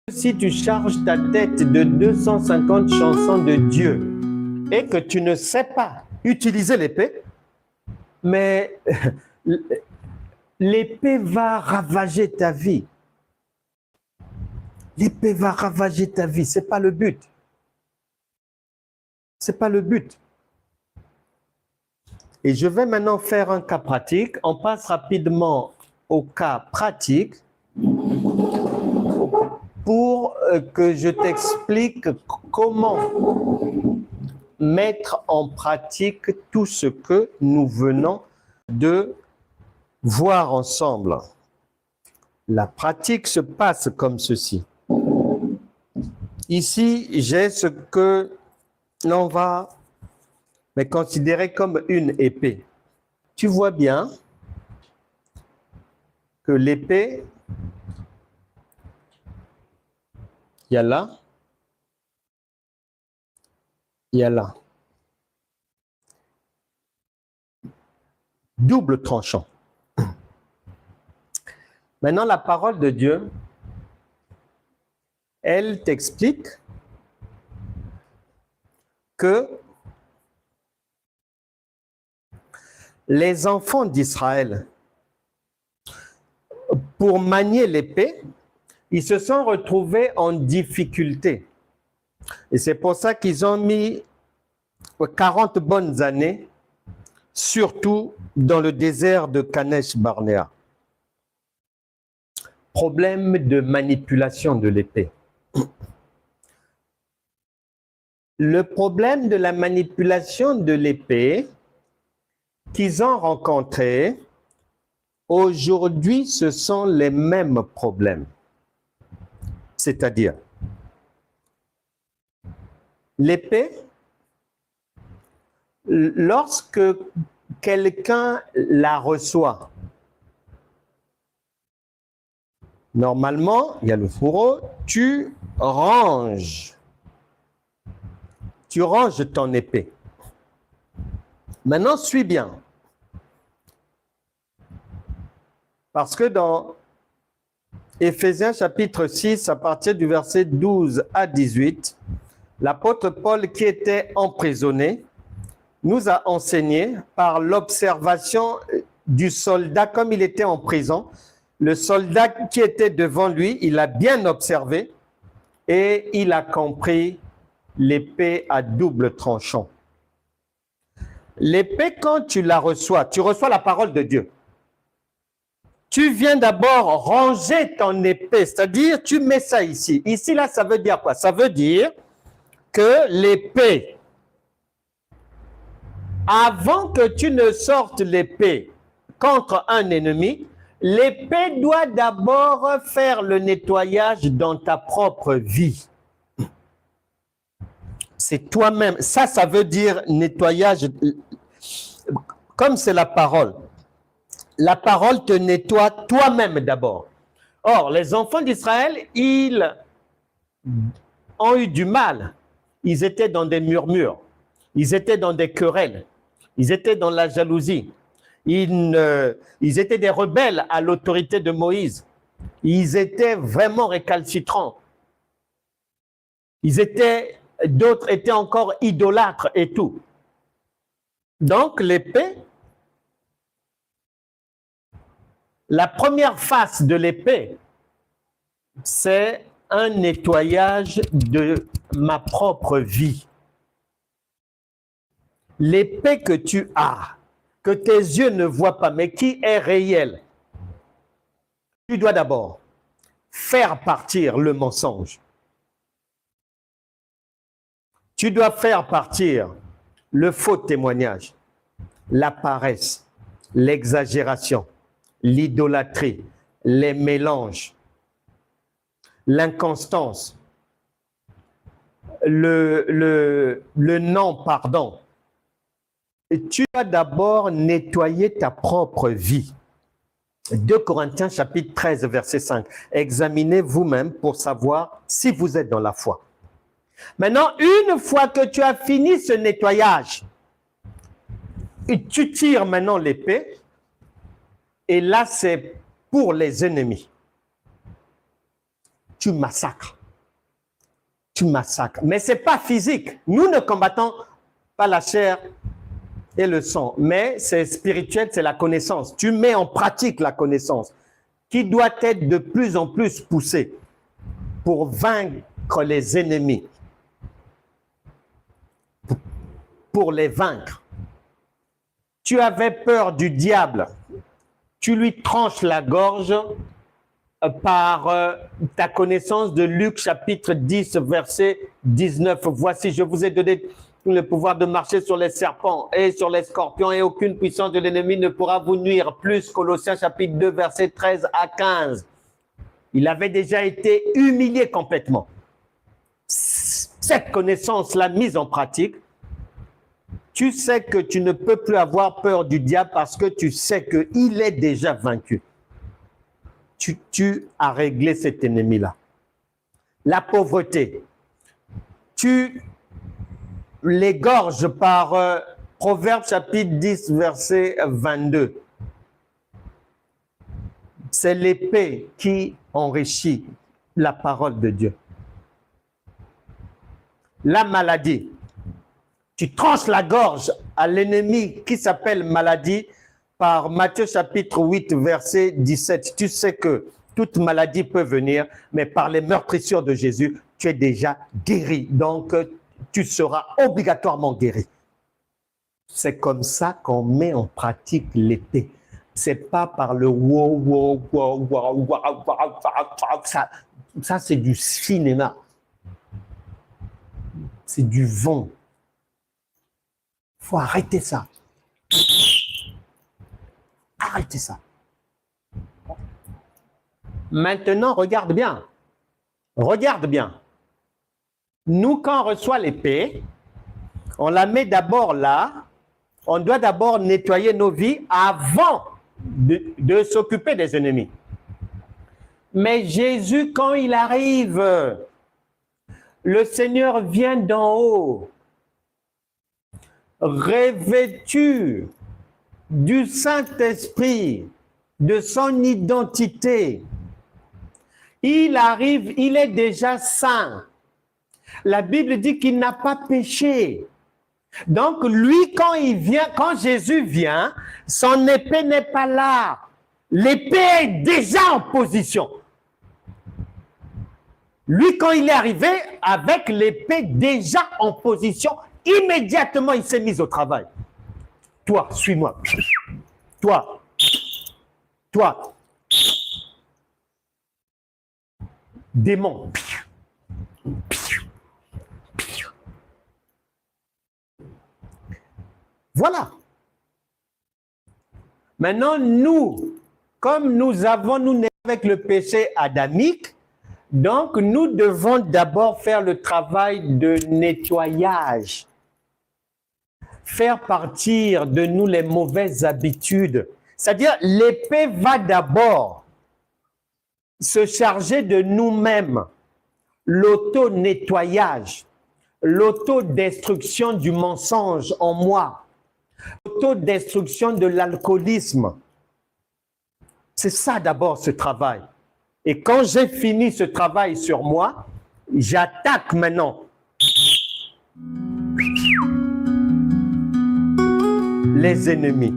Si tu charges ta tête de 250 chansons de Dieu et que tu ne sais pas utiliser l'épée, mais l'épée va ravager ta vie. L'épée va ravager ta vie, ce n'est pas le but. Ce n'est pas le but. Et je vais maintenant faire un cas pratique. On passe rapidement au cas pratique pour que je t'explique comment mettre en pratique tout ce que nous venons de voir ensemble. La pratique se passe comme ceci. Ici, j'ai ce que l'on va considérer comme une épée. Tu vois bien que l'épée, il y a là, il y a là. Double tranchant. Maintenant, la parole de Dieu, elle t'explique que les enfants d'Israël, pour manier l'épée, ils se sont retrouvés en difficulté. Et c'est pour ça qu'ils ont mis 40 bonnes années, surtout dans le désert de Kadesh Barnéa. Problème de manipulation de l'épée. Le problème de la manipulation de l'épée qu'ils ont rencontré, aujourd'hui, ce sont les mêmes problèmes. C'est-à-dire, l'épée, lorsque quelqu'un la reçoit, normalement, il y a le fourreau, tu ranges ton épée. Maintenant, suis bien. Parce que dans Éphésiens chapitre 6, à partir du verset 12 à 18, l'apôtre Paul, qui était emprisonné, nous a enseigné par l'observation du soldat, comme il était en prison, le soldat qui était devant lui, il a bien observé et il a compris l'épée à double tranchant. L'épée, quand tu la reçois, tu reçois la parole de Dieu. Tu viens d'abord ranger ton épée, c'est-à-dire tu mets ça ici. Ici, là, ça veut dire quoi? Ça veut dire que l'épée, avant que tu ne sortes l'épée contre un ennemi, l'épée doit d'abord faire le nettoyage dans ta propre vie. C'est toi-même. Ça veut dire nettoyage. Comme c'est la parole te nettoie toi-même d'abord. Or, les enfants d'Israël, ils ont eu du mal. Ils étaient dans des murmures. Ils étaient dans des querelles. Ils étaient dans la jalousie. Ils étaient des rebelles à l'autorité de Moïse. Ils étaient vraiment récalcitrants. D'autres étaient encore idolâtres et tout. Donc, l'épée, la première face de l'épée, c'est un nettoyage de ma propre vie. L'épée que tu as, que tes yeux ne voient pas, mais qui est réelle, tu dois d'abord faire partir le mensonge. Tu dois faire partir le faux témoignage, la paresse, l'exagération, l'idolâtrie, les mélanges, l'inconstance, le non-pardon. Tu dois d'abord nettoyer ta propre vie. 2 Corinthiens chapitre 13, verset 5. Examinez vous-même pour savoir si vous êtes dans la foi. Maintenant, une fois que tu as fini ce nettoyage, tu tires maintenant l'épée, et là, c'est pour les ennemis. Tu massacres. tu massacres. Mais ce n'est pas physique. Nous ne combattons pas la chair et le sang, mais c'est spirituel, c'est la connaissance. Tu mets en pratique la connaissance qui doit être de plus en plus poussée pour vaincre les ennemis, pour les vaincre. Tu avais peur du diable, tu lui tranches la gorge par ta connaissance de Luc chapitre 10, verset 19. Voici, je vous ai donné le pouvoir de marcher sur les serpents et sur les scorpions et aucune puissance de l'ennemi ne pourra vous nuire. Plus Colossiens chapitre 2, verset 13 à 15. Il avait déjà été humilié complètement. Cette connaissance-là mise en pratique, tu sais que tu ne peux plus avoir peur du diable parce que tu sais qu'il est déjà vaincu. Tu as réglé cet ennemi-là. La pauvreté, tu l'égorges par Proverbe chapitre 10, verset 22. C'est l'épée qui enrichit la parole de Dieu. La maladie, tu tranches la gorge à l'ennemi qui s'appelle maladie par Matthieu chapitre 8, verset 17. Tu sais que toute maladie peut venir, mais par les meurtrissures de Jésus, tu es déjà guéri. Donc, tu seras obligatoirement guéri. C'est comme ça qu'on met en pratique l'épée. C'est pas par le wow. Ça c'est du cinéma. C'est du vent. Il faut arrêter ça. Arrêtez ça. Maintenant, regarde bien. Regarde bien. Nous, quand on reçoit l'épée, on la met d'abord là. On doit d'abord nettoyer nos vies avant de s'occuper des ennemis. Mais Jésus, quand il arrive, le Seigneur vient d'en haut, revêtu du Saint-Esprit, de son identité. Il arrive, il est déjà saint. La Bible dit qu'il n'a pas péché. Donc, lui, quand il vient, quand Jésus vient, son épée n'est pas là. L'épée est déjà en position. Lui, quand il est arrivé, avec l'épée déjà en position, immédiatement, il s'est mis au travail. Toi, suis-moi. Toi. Démon. Voilà. Maintenant, nous, comme nous né avec le péché adamique, donc nous devons d'abord faire le travail de nettoyage. Faire partir de nous les mauvaises habitudes. C'est-à-dire, l'épée va d'abord se charger de nous-mêmes. L'auto-nettoyage, l'autodestruction du mensonge en moi. L'autodestruction de l'alcoolisme. C'est ça d'abord ce travail. Et quand j'ai fini ce travail sur moi, j'attaque maintenant les ennemis.